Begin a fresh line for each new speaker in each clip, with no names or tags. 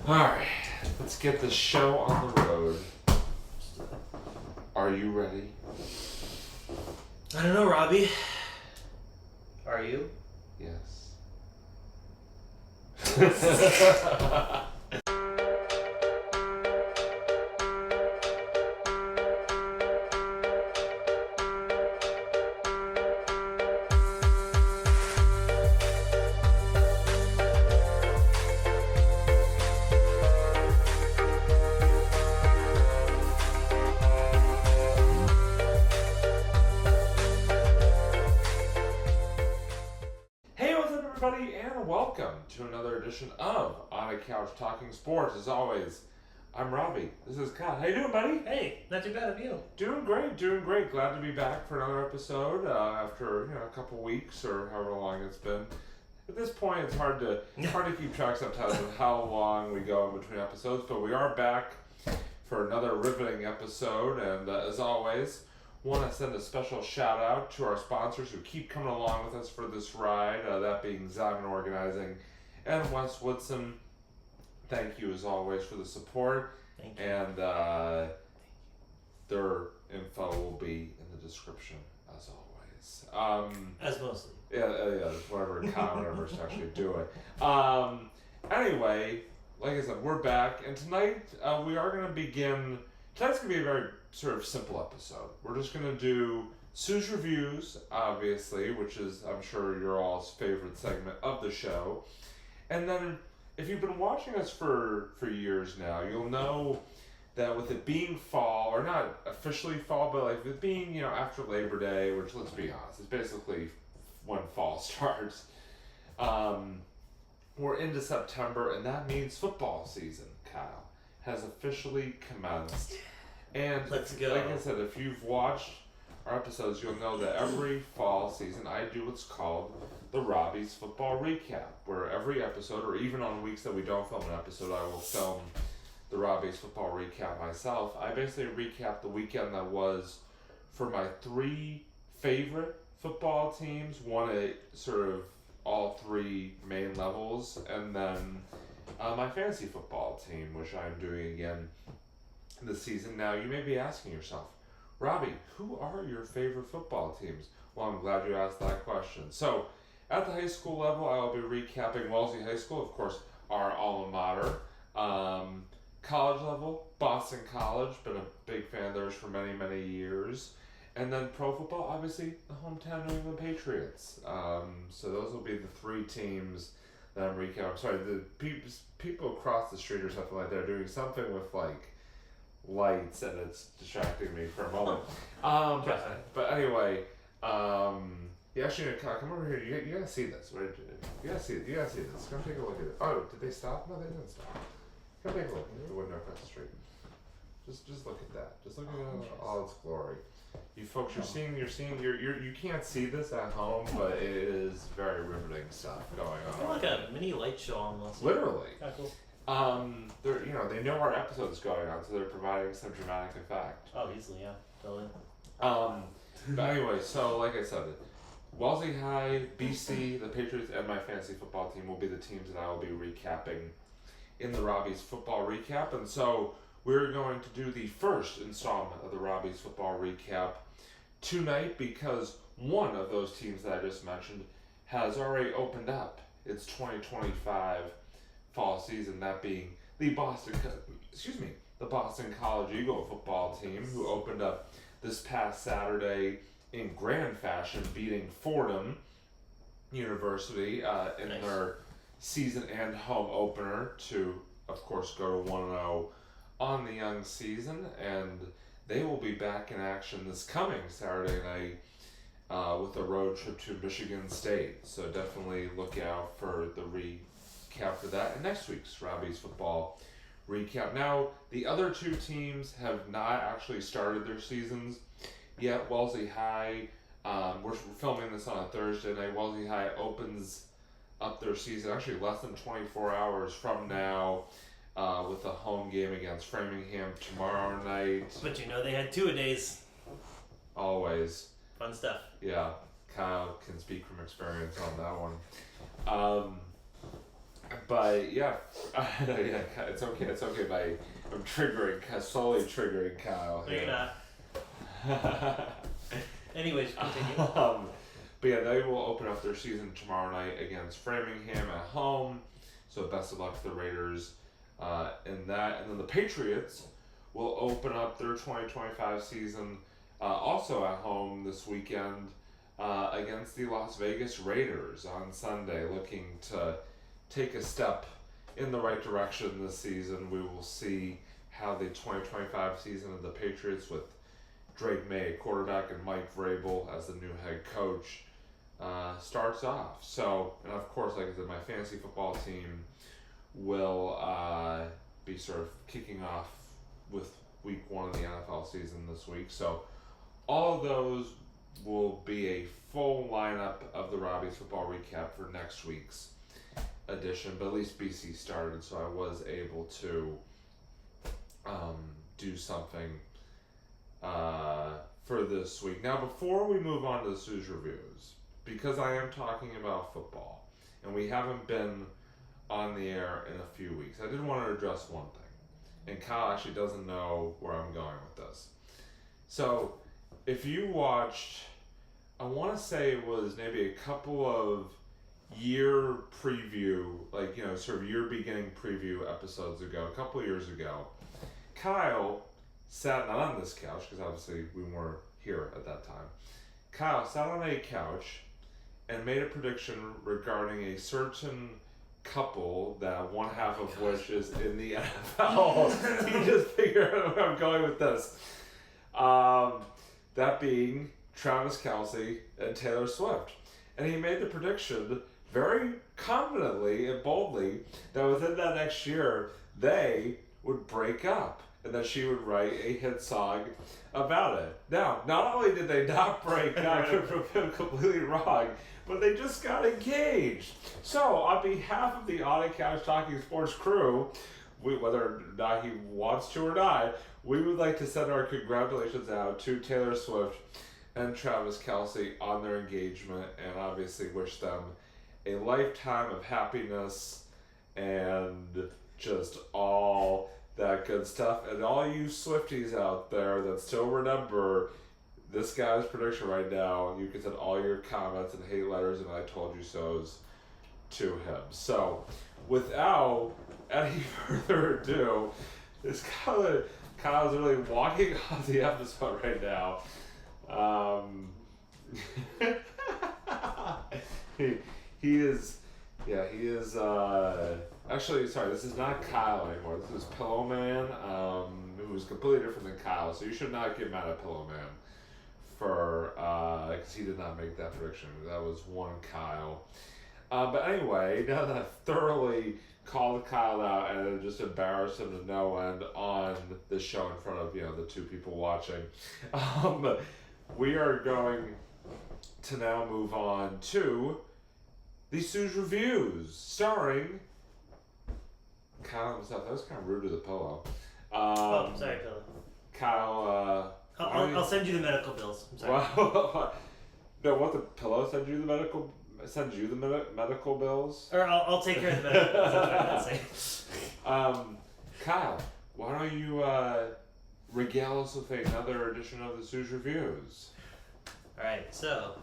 Alright, let's get the show on the road. Are you ready?
I don't know, Robbie. Are you?
Yes. Hey, what's up, everybody, and welcome to another edition of On a Couch Talking Sports. As always, I'm Robbie. This is Kyle. How you doing, buddy?
Hey, not too bad of you.
Doing great, doing great. Glad to be back for another episode after a couple weeks or however long it's been. At this point, it's hard to keep track sometimes of how long we go in between episodes, but we are back for another riveting episode, and as always, want to send a special shout out to our sponsors who keep coming along with us for this ride, that being Zion Organizing and Wes Woodson. Thank you as always for the support.
Thank you.
And their info will be in the description as always.
As mostly.
Yeah, whatever whatever's to actually do it. Anyway, like I said, we're back, and tonight we are going to begin. Tonight's going to be a very sort of simple episode. We're just going to do Sue's Reviews, obviously, which is, I'm sure, your all's favorite segment of the show. And then, if you've been watching us for years now, you'll know that with it being fall, or not officially fall, but like it being, after Labor Day, which, let's be honest, is basically when fall starts, we're into September, and that means football season, Kyle, has officially commenced. And
Let's go.
Like I said, if you've watched our episodes, you'll know that every fall season I do what's called the Robbie's Football Recap, where every episode, or even on weeks that we don't film an episode, I will film the Robbie's Football Recap myself. I basically recap the weekend that was for my three favorite football teams, one at sort of all three main levels, and then my fantasy football team, which I'm doing again this season. Now, you may be asking yourself, Robbie, who are your favorite football teams? Well, I'm glad you asked that question. So, at the high school level, I will be recapping Wellesley High School, of course, our alma mater. College level, Boston College, been a big fan of theirs for many, many years. And then pro football, obviously, the hometown New England Patriots. So those will be the three teams that I'm recapping. I'm sorry, the people across the street or something like that are doing something with, like, lights, and it's distracting me for a moment. But anyway, yeah, actually, come over here. You gotta see this. What did you do? You gotta see it. You gotta see this. Come take a look at it. Oh, did they stop? No, they didn't stop. Come take a look at the window across the street. Just look at that. Just look at it in all its glory. You folks, you can't see this at home, but it is very riveting stuff going on.
It's kind of like a mini light show almost.
Literally.
Kind of cool.
They know our episode's going on, so they're providing some dramatic effect.
Oh, easily, yeah. Totally.
But anyway, so like I said, Wellesley High, BC, the Patriots, and my fantasy football team will be the teams that I will be recapping in the Robbie's Football Recap. And so we're going to do the first installment of the Robbie's Football Recap tonight, because one of those teams that I just mentioned has already opened up its 2025 fall season, that being the Boston College Eagle football team, who opened up this past Saturday in grand fashion, beating Fordham University in their season and home opener to, of course, go to 1-0 on the young season. And they will be back in action this coming Saturday night with a road trip to Michigan State. So definitely look out for the recap for that in next week's Robbie's Football Recap. Now, the other two teams have not actually started their seasons yet. Wellesley High, we're filming this on a Thursday night. Wellesley High opens up their season actually less than 24 hours from now with a home game against Framingham tomorrow night.
But they had 2-a-days.
Always.
Fun stuff.
Yeah, Kyle can speak from experience on that one. But yeah, yeah, it's okay. It's okay. I'm slowly triggering Kyle.
No, you're not. Anyways, continue.
But yeah, they will open up their season tomorrow night against Framingham at home. So best of luck to the Raiders in that. And then the Patriots will open up their 2025 season also at home this weekend against the Las Vegas Raiders on Sunday, looking to take a step in the right direction this season. We will see how the 2025 season of the Patriots with Drake May, quarterback, and Mike Vrabel as the new head coach starts off. So, and of course, like I said, my fantasy football team will be sort of kicking off with week 1 of the NFL season this week. So, all of those will be a full lineup of the Robbie's football recap for next week's edition. But at least BC started, so I was able to do something for this week. Now, before we move on to the Sue's Reviews, because I am talking about football, and we haven't been on the air in a few weeks, I did want to address one thing. And Kyle actually doesn't know where I'm going with this. So, if you watched, I want to say it was maybe a couple of year preview, like, you know, sort of year beginning preview episodes ago, a couple of years ago, Kyle sat not on this couch, because obviously we weren't here at that time. Kyle sat on a couch and made a prediction regarding a certain couple that one half of which is in the NFL. He just figured out where I'm going with this. That being Travis Kelce and Taylor Swift. And he made the prediction very confidently and boldly that within that next year they would break up and that she would write a hit song about it. Now, not only did they not break up, prove him completely wrong, but they just got engaged. So, on behalf of the On a Couch Talking Sports crew, whether or not he wants to or not, we would like to send our congratulations out to Taylor Swift and Travis Kelce on their engagement, and obviously wish them a lifetime of happiness and just all that good stuff. And all you Swifties out there that still remember this guy's prediction right now, you can send all your comments and hate letters and I told you so's to him. So, without any further ado, this Kyle's really walking off the episode right now. He is actually, sorry, this is not Kyle anymore. This is Pillow Man, who's completely different than Kyle, so you should not get mad at Pillow Man for, because he did not make that prediction. That was one Kyle. But anyway, now that I've thoroughly called Kyle out and just embarrassed him to no end on this show in front of, you know, the two people watching, we are going to now move on to the Sue's Reviews, starring Kyle himself. That was kind of rude to the pillow.
Sorry, Pillow.
Kyle,
I'll send you the medical bills. I'm sorry.
Well, no, what, the pillow send you the medical bills?
Or I'll take care of the medical bills. That's what I'm saying.
Kyle, why don't you regale us with another edition of the Sue's Reviews?
Alright, so,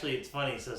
it's funny, so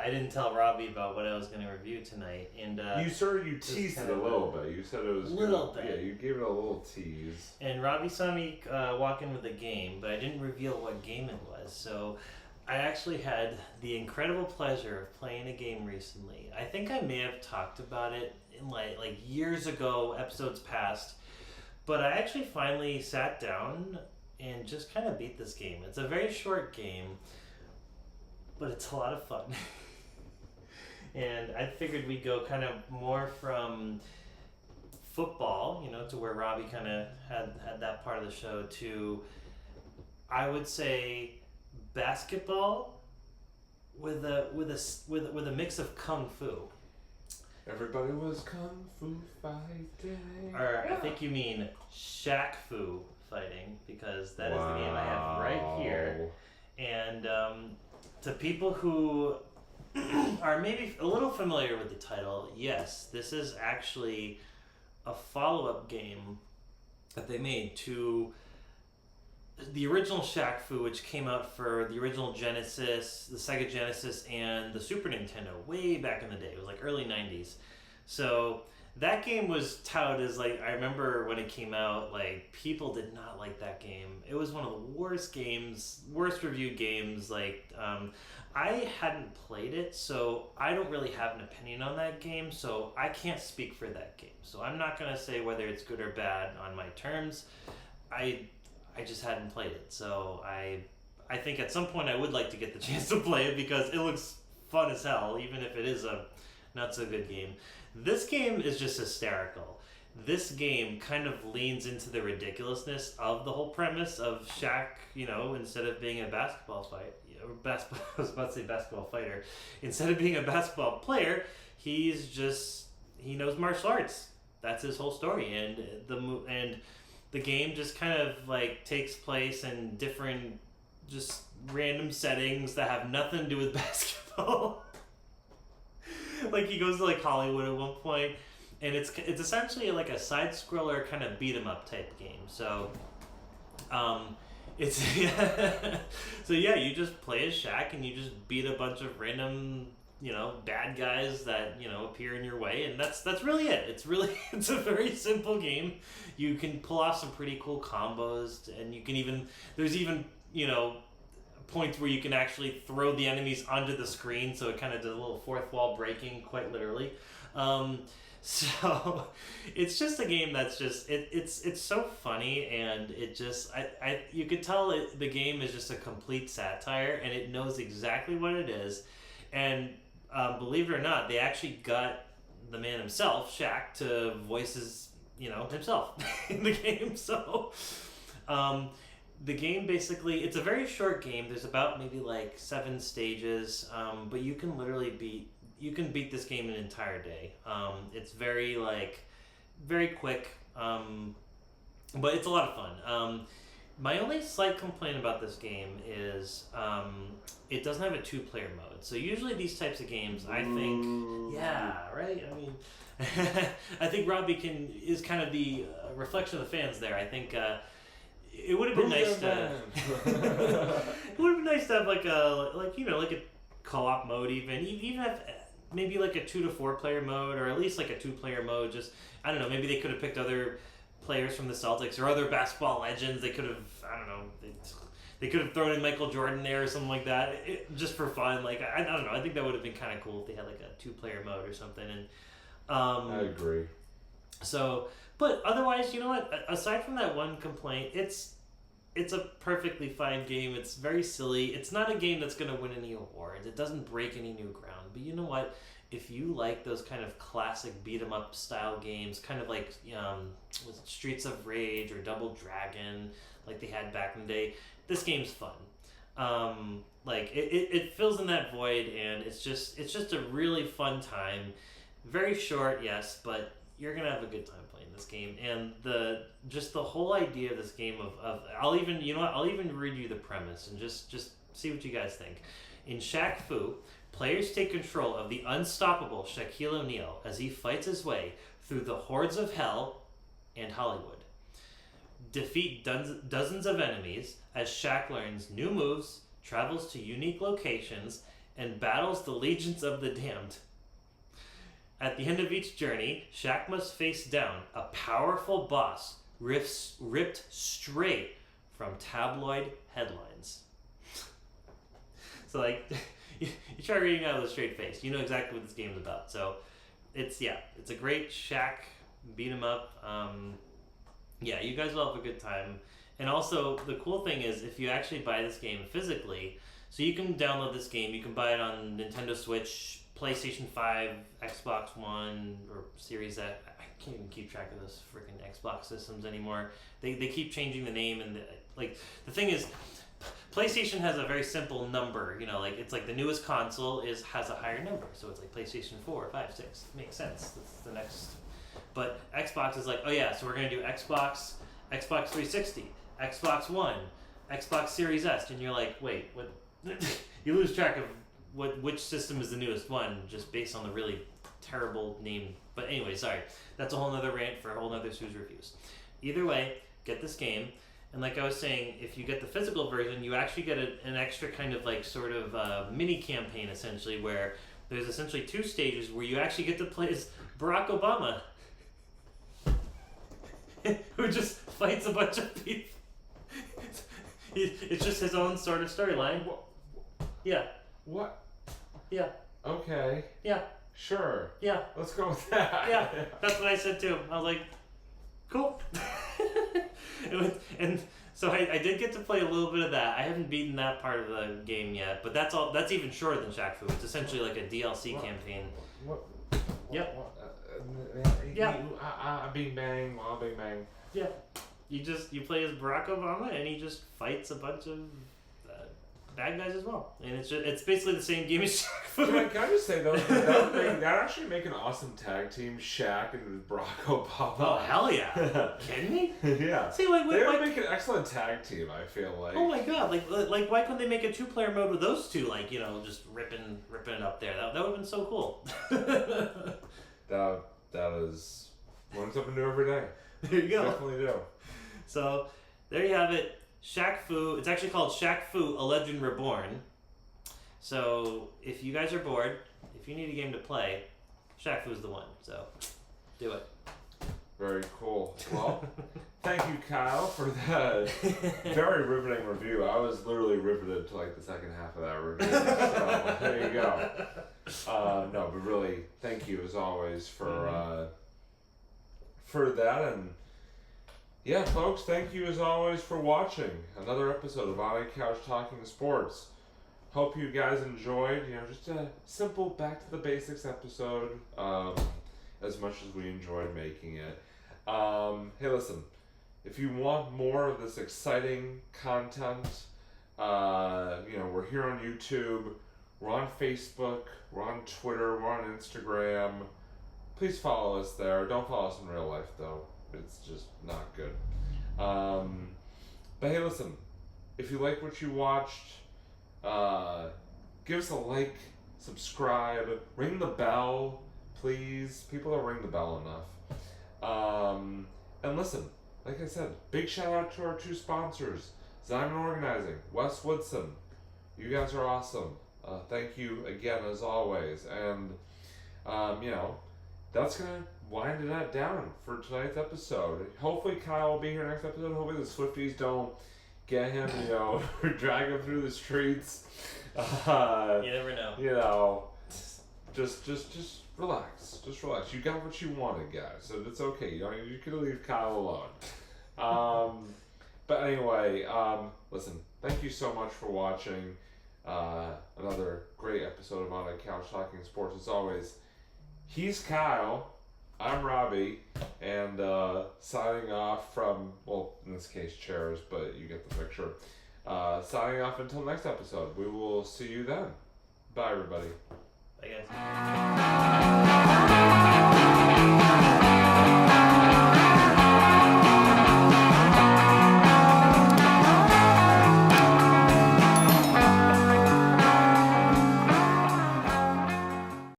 I didn't tell Robbie about what I was going to review tonight, and
you teased it a little bit. You said it was
a little bit.
Yeah, you gave it a little tease.
And Robbie saw me walk in with a game, but I didn't reveal what game it was. So I actually had the incredible pleasure of playing a game recently. I think I may have talked about it in like years ago, episodes past, but I actually finally sat down and just kind of beat this game. It's a very short game, but it's a lot of fun. And I figured we'd go kind of more from football, you know, to where Robbie kind of had that part of the show, to, I would say, basketball with a mix of kung fu.
Everybody was kung fu fighting.
Or I think you mean Shaq fu fighting, because that is the game I have right here. And to people who are maybe a little familiar with the title, yes, this is actually a follow-up game that they made to the original Shaq Fu, which came out for the original Genesis, the Sega Genesis, and the Super Nintendo way back in the day. It was like early 90s. So that game was touted as like, I remember when it came out, like people did not like that game. It was one of the worst games, worst reviewed games. Like, I hadn't played it, so I don't really have an opinion on that game, so I can't speak for that game. So I'm not going to say whether it's good or bad on my terms. I just hadn't played it, so I think at some point I would like to get the chance to play it because it looks fun as hell, even if it is a not so good game. This game is just hysterical. This game kind of leans into the ridiculousness of the whole premise of Shaq, instead of being a basketball fight, I was about to say basketball fighter. Instead of being a basketball player, he knows martial arts. That's his whole story, and the game just kind of like takes place in different, just random settings that have nothing to do with basketball. Like he goes to like Hollywood at one point, and it's essentially like a side scroller kind of beat 'em up type game. So, it's so yeah, you just play as Shaq and you just beat a bunch of random bad guys that appear in your way, and that's really it. It's a very simple game. You can pull off some pretty cool combos, and there's even points where you can actually throw the enemies onto the screen, so it kind of does a little fourth wall breaking, quite literally. So it's just a game that's just it's so funny, and it just you could tell the game is just a complete satire, and it knows exactly what it is. And believe it or not, they actually got the man himself, Shaq, to voice himself in the game. So the game basically, it's a very short game. There's about maybe like 7 stages, but you can literally beat this game in an entire day. It's very quick, but it's a lot of fun. My only slight complaint about this game is it doesn't have a 2-player mode. So usually these types of games, I think, yeah, right? I mean, I think Robbie is kind of the reflection of the fans there. I think it would have been nice to it would have been nice to have like a co-op mode, even if maybe like a 2 to 4 player mode, or at least like a 2-player mode. Just, I don't know, maybe they could have picked other players from the Celtics or other basketball legends. They could have, I don't know, they could have thrown in Michael Jordan there or something like that, just for fun. Like, I don't know, I think that would have been kind of cool if they had like a 2-player mode or something. And
I agree.
So, but otherwise, you know what? Aside from that one complaint, it's a perfectly fine game. It's very silly. It's not a game that's going to win any awards. It doesn't break any new ground. But you know what? If you like those kind of classic beat 'em up style games, kind of like with Streets of Rage or Double Dragon, like they had back in the day, this game's fun. Like it fills in that void, and it's just a really fun time. Very short, yes, but you're gonna have a good time playing this game. And the whole idea of this game of I'll even read you the premise and just see what you guys think. In Shaq Fu, players take control of the unstoppable Shaquille O'Neal as he fights his way through the hordes of hell and Hollywood. Defeat dozens of enemies as Shaq learns new moves, travels to unique locations, and battles the legions of the damned. At the end of each journey, Shaq must face down a powerful boss ripped straight from tabloid headlines. So, like, you try reading out with a straight face, you know exactly what this game is about. So, it's a great Shaq beat 'em up. Yeah, you guys will have a good time. And also, the cool thing is, if you actually buy this game physically, so you can download this game, you can buy it on Nintendo Switch, PlayStation 5, Xbox One, or Series X. I can't even keep track of those freaking Xbox systems anymore. They keep changing the name, and the thing is, PlayStation has a very simple number. Like it's like the newest console has a higher number, so it's like PlayStation 4, 5, 6. Makes sense. That's the next. But Xbox is like, oh yeah, so we're gonna do Xbox 360, Xbox One, Xbox Series S, and you're like, wait, what? You lose track of which system is the newest one, just based on the really terrible name. But anyway, sorry, that's a whole nother rant for a whole nother Sue's Reviews. Either way, get this game, and like I was saying, if you get the physical version, you actually get an extra kind of like sort of mini campaign essentially, where there's essentially 2 stages where you actually get to play as Barack Obama, who just fights a bunch of people. It's just his own sort of storyline. Yeah.
What?
Yeah.
Okay.
Yeah.
Sure.
Yeah.
Let's go with that.
Yeah. That's what I said too. I was like, cool. And so I did get to play a little bit of that. I haven't beaten that part of the game yet, but that's all. That's even shorter than Shaq Fu. It's essentially like a DLC campaign. Yep. Yeah.
Bing bang, bing bang.
Yeah. You play as Barack Obama, and he just fights a bunch of bad guys as well, and it's basically the same game as Shaq Fu.
Can I just say though, that actually make an awesome tag team, Shaq and Barack Obama.
Oh hell yeah! Kidding me?
Yeah.
See,
They would make an excellent tag team. I feel like.
Oh my god! Like why couldn't they make a 2-player mode with those two? Like, you know, just ripping it up there. That would have been so cool.
That is learn something new every day.
There you go.
Definitely do.
So there you have it. Shaq Fu. It's actually called Shaq Fu: A Legend Reborn. So if you guys are bored, if you need a game to play, Shaq Fu's the one. So do it.
Very cool. Well, thank you, Kyle, for that very riveting review. I was literally riveted to like the second half of that review. So there you go. No, but really, thank you as always for that. And yeah, folks, thank you as always for watching another episode of On a Couch Talking Sports. Hope you guys enjoyed, just a simple back to the basics episode, as much as we enjoyed making it. Hey, listen, if you want more of this exciting content, we're here on YouTube, we're on Facebook, we're on Twitter, we're on Instagram. Please follow us there. Don't follow us in real life, though. It's just not good. But hey, listen, if you like what you watched, give us a like, subscribe, ring the bell, please. People don't ring the bell enough. And listen, like I said, big shout out to our 2 sponsors, Zyman Organizing, Wes Woodson. You guys are awesome. Thank you again as always. And, that's going to wind it down for tonight's episode. Hopefully Kyle will be here next episode. Hopefully the Swifties don't get him, drag him through the streets.
You never know.
Just relax. Just relax. You got what you wanted, guys. So it's okay. You could leave Kyle alone. But anyway, listen, thank you so much for watching another great episode of On a Couch Talking Sports. As always, he's Kyle, I'm Robbie, and signing off from, well, in this case, chairs, but you get the picture. Signing off until next episode. We will see you then. Bye, everybody.
Bye, guys.